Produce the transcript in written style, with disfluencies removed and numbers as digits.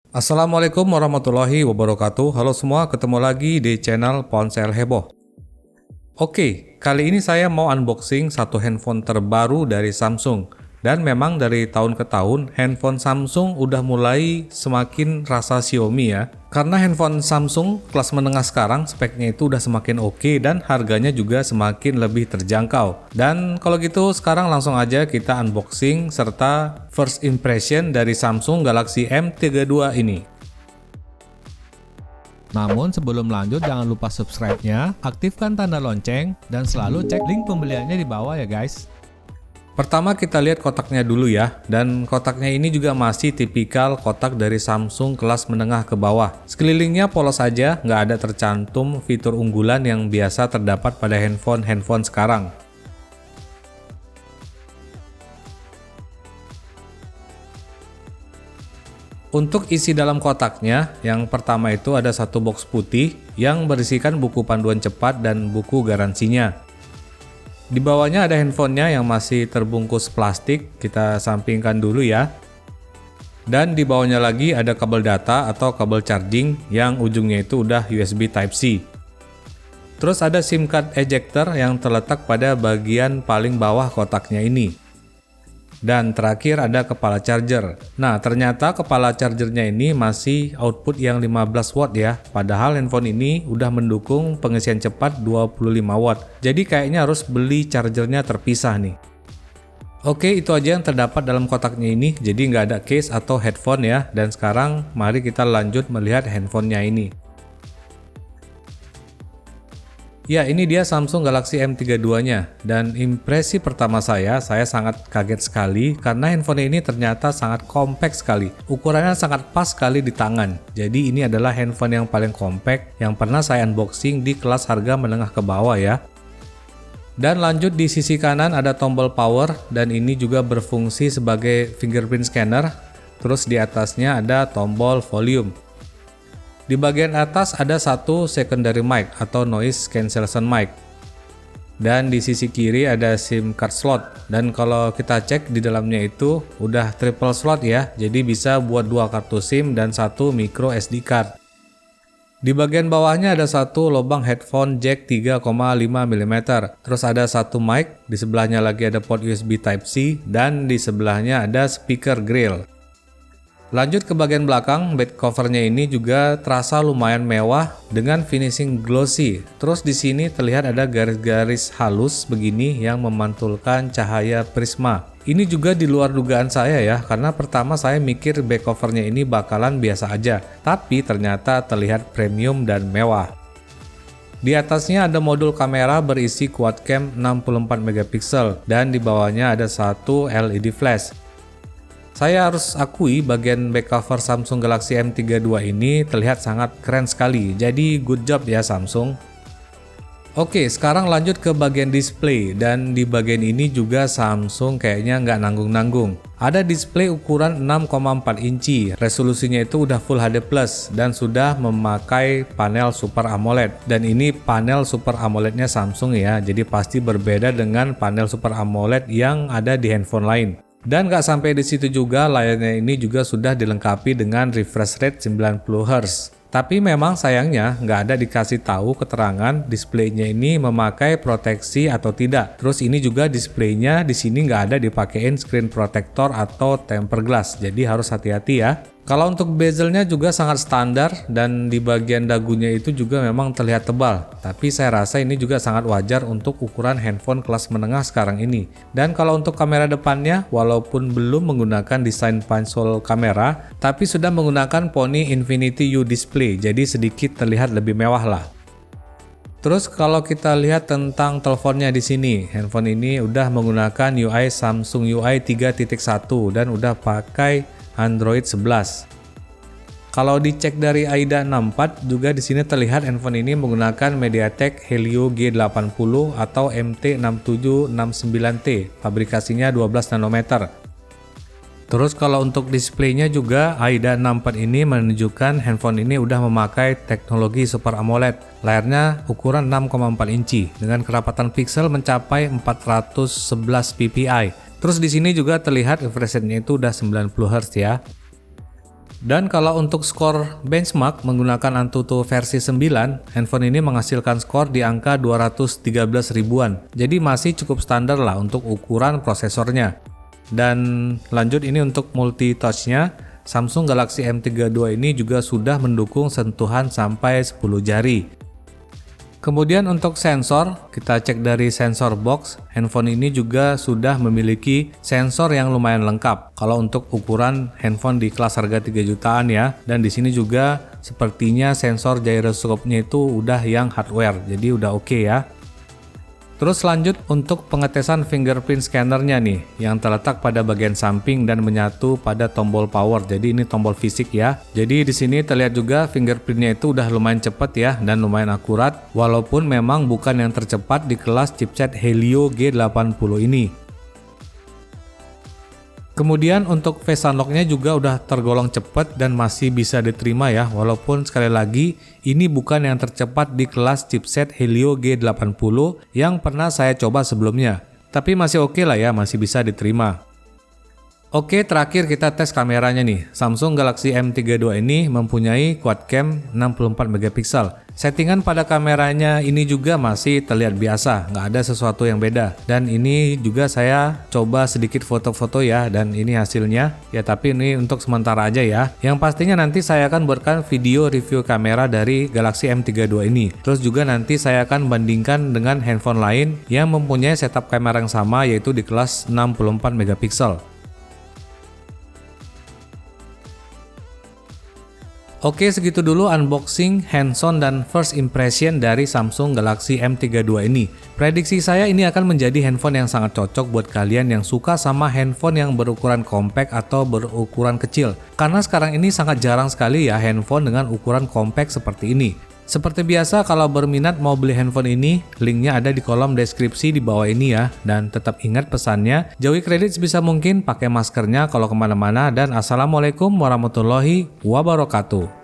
Assalamualaikum warahmatullahi wabarakatuh. Halo semua, ketemu lagi di channel Ponsel Heboh. Oke, kali ini saya mau unboxing satu handphone terbaru dari Samsung. Dan memang dari tahun ke tahun, handphone Samsung udah mulai semakin rasa Xiaomi ya. Karena handphone Samsung kelas menengah sekarang speknya itu udah semakin oke dan harganya juga semakin lebih terjangkau. Dan kalau gitu sekarang langsung aja kita unboxing serta first impression dari Samsung Galaxy M32 ini. Namun sebelum lanjut jangan lupa subscribe-nya, aktifkan tanda lonceng, dan selalu cek link pembeliannya di bawah ya guys. Pertama kita lihat kotaknya dulu ya, dan kotaknya ini juga masih tipikal kotak dari Samsung kelas menengah ke bawah. Sekelilingnya polos aja, nggak ada tercantum fitur unggulan yang biasa terdapat pada handphone sekarang. Untuk isi dalam kotaknya, yang pertama itu ada satu box putih yang berisikan buku panduan cepat dan buku garansinya. Di bawahnya ada handphonenya yang masih terbungkus plastik, kita sampingkan dulu ya. Dan di bawahnya lagi ada kabel data atau kabel charging yang ujungnya itu udah USB Type-C. Terus ada SIM card ejector yang terletak pada bagian paling bawah kotaknya ini. Dan terakhir ada kepala charger. Nah, ternyata kepala chargernya ini masih output yang 15 watt ya. Padahal handphone ini udah mendukung pengisian cepat 25 watt. Jadi kayaknya harus beli chargernya terpisah nih. Oke, itu aja yang terdapat dalam kotaknya ini. Jadi nggak ada case atau headphone ya. Dan sekarang mari kita lanjut melihat handphonenya ini. Ya, ini dia Samsung Galaxy M32-nya. Dan impresi pertama saya sangat kaget sekali karena handphone ini ternyata sangat compact sekali. Ukurannya sangat pas sekali di tangan. Jadi ini adalah handphone yang paling compact yang pernah saya unboxing di kelas harga menengah ke bawah ya. Dan lanjut di sisi kanan ada tombol power dan ini juga berfungsi sebagai fingerprint scanner. Terus di atasnya ada tombol volume. Di bagian atas ada satu secondary mic atau noise cancellation mic. Dan di sisi kiri ada SIM card slot. Dan kalau kita cek di dalamnya itu udah triple slot ya. Jadi bisa buat dua kartu SIM dan satu micro SD card. Di bagian bawahnya ada satu lubang headphone jack 3,5 mm. Terus ada satu mic, di sebelahnya lagi ada port USB Type-C dan di sebelahnya ada speaker grill. Lanjut ke bagian belakang, back covernya ini juga terasa lumayan mewah dengan finishing glossy. Terus di sini terlihat ada garis-garis halus begini yang memantulkan cahaya prisma. Ini juga di luar dugaan saya ya, karena pertama saya mikir back covernya ini bakalan biasa aja, tapi ternyata terlihat premium dan mewah. Di atasnya ada modul kamera berisi quad cam 64 megapiksel dan di bawahnya ada satu LED flash. Saya harus akui bagian back cover Samsung Galaxy M32 ini terlihat sangat keren sekali, jadi good job ya Samsung. Oke, sekarang lanjut ke bagian display dan di bagian ini juga Samsung kayaknya nggak nanggung-nanggung. Ada display ukuran 6,4 inci, resolusinya itu udah Full HD Plus dan sudah memakai panel Super AMOLED. Dan ini panel Super AMOLED-nya Samsung ya, jadi pasti berbeda dengan panel Super AMOLED yang ada di handphone lain. Dan nggak sampai di situ juga, layarnya ini juga sudah dilengkapi dengan refresh rate 90 Hz. Tapi memang sayangnya nggak ada dikasih tahu keterangan displaynya ini memakai proteksi atau tidak. Terus ini juga displaynya di sini nggak ada dipakein screen protector atau tempered glass, jadi harus hati-hati ya. Kalau untuk bezelnya juga sangat standar dan di bagian dagunya itu juga memang terlihat tebal. Tapi saya rasa ini juga sangat wajar untuk ukuran handphone kelas menengah sekarang ini. Dan kalau untuk kamera depannya, walaupun belum menggunakan desain pansel kamera, tapi sudah menggunakan Pony Infinity U display, jadi sedikit terlihat lebih mewah lah. Terus kalau kita lihat tentang teleponnya di sini, handphone ini udah menggunakan UI Samsung UI 3.1 dan udah pakai Android 11. Kalau dicek dari AIDA 64 juga di sini terlihat handphone ini menggunakan MediaTek Helio G80 atau MT6769T, pabrikasinya 12 nanometer. Terus kalau untuk displaynya juga AIDA 64 ini menunjukkan handphone ini udah memakai teknologi Super AMOLED. Layarnya ukuran 6,4 inci dengan kerapatan pixel mencapai 411 ppi. Terus di sini juga terlihat refresh rate-nya itu udah 90 Hz ya. Dan kalau untuk skor benchmark menggunakan Antutu versi 9, handphone ini menghasilkan skor di angka 213 ribuan. Jadi masih cukup standar lah untuk ukuran prosesornya. Dan lanjut ini untuk multi touch-nya, Samsung Galaxy M32 ini juga sudah mendukung sentuhan sampai 10 jari. Kemudian untuk sensor, kita cek dari sensor box, handphone ini juga sudah memiliki sensor yang lumayan lengkap. Kalau untuk ukuran handphone di kelas harga 3 jutaan ya, dan di sini juga sepertinya sensor gyroscope-nya itu udah yang hardware, jadi udah oke ya. Terus lanjut untuk pengetesan fingerprint scannernya nih, yang terletak pada bagian samping dan menyatu pada tombol power. Jadi ini tombol fisik ya. Jadi di sini terlihat juga fingerprintnya itu udah lumayan cepat ya dan lumayan akurat, walaupun memang bukan yang tercepat di kelas chipset Helio G80 ini. Kemudian untuk face unlock-nya juga udah tergolong cepat dan masih bisa diterima ya, walaupun sekali lagi ini bukan yang tercepat di kelas chipset Helio G80 yang pernah saya coba sebelumnya. Tapi masih oke lah ya, masih bisa diterima. Oke, terakhir kita tes kameranya nih. Samsung Galaxy M32 ini mempunyai quad cam 64 megapiksel. Settingan pada kameranya ini juga masih terlihat biasa, nggak ada sesuatu yang beda. Dan ini juga saya coba sedikit foto-foto ya, dan ini hasilnya. Ya tapi ini untuk sementara aja ya. Yang pastinya nanti saya akan buatkan video review kamera dari Galaxy M32 ini. Terus juga nanti saya akan bandingkan dengan handphone lain yang mempunyai setup kamera yang sama, yaitu di kelas 64 megapiksel. Oke, segitu dulu unboxing, hands-on, dan first impression dari Samsung Galaxy M32 ini. Prediksi saya ini akan menjadi handphone yang sangat cocok buat kalian yang suka sama handphone yang berukuran compact atau berukuran kecil. Karena sekarang ini sangat jarang sekali ya handphone dengan ukuran compact seperti ini. Seperti biasa, kalau berminat mau beli handphone ini, linknya ada di kolom deskripsi di bawah ini ya. Dan tetap ingat pesannya, jauhi kredit sebisa mungkin, pakai maskernya kalau kemana-mana, dan assalamualaikum warahmatullahi wabarakatuh.